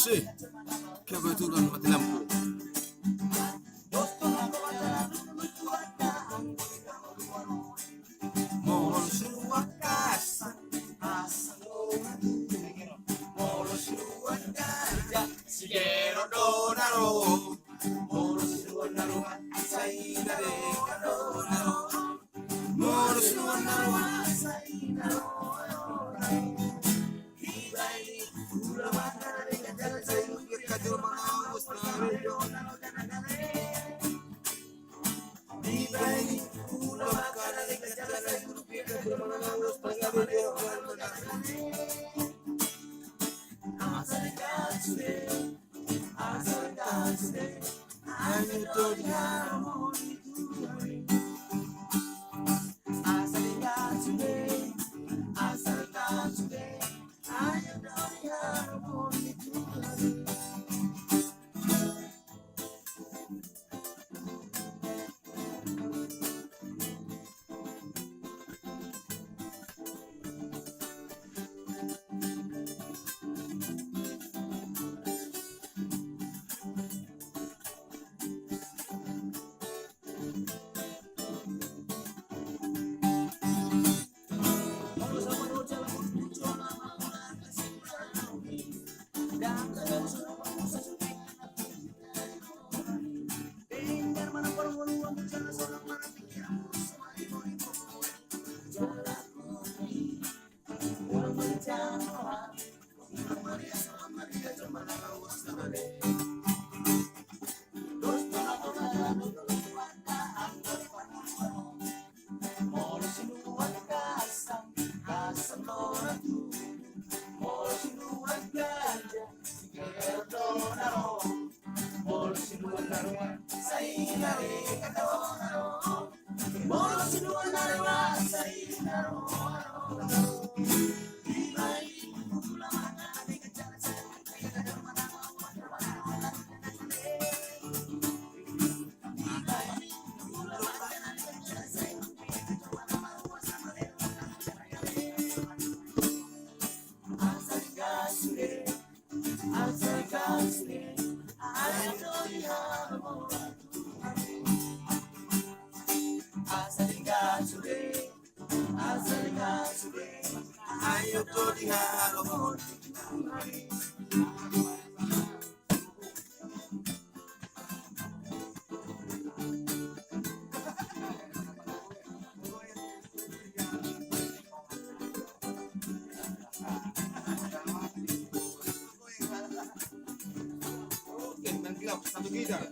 Sih, kebetulan mati lampu. Mohon suwakas, mohon suwakas, sigero donaro, mohon suwanaro, sainare donaro, mohon suwanaro, sainaro. Ayo to dihalong. Oke, nanti satu gitar.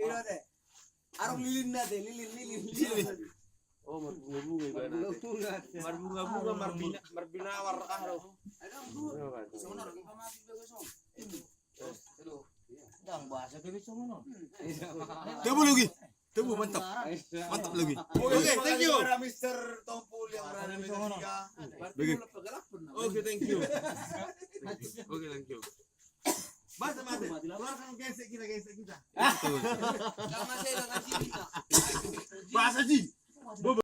Ini deh. Arung lilin na deh, lilin. Oh, marbunga-bunga iba natin. Marbunga-bunga, marbinawar araw. Tebu lagi. Tebu mantap. Mantap lagi. Oke, thank you. Mr. Tompul yang berada di Mega. Oke, thank you. Oke, thank you. Basta mate. Keluarkan gesek kita. Betul. Jangan saya dengan sini. Bahasa Ji.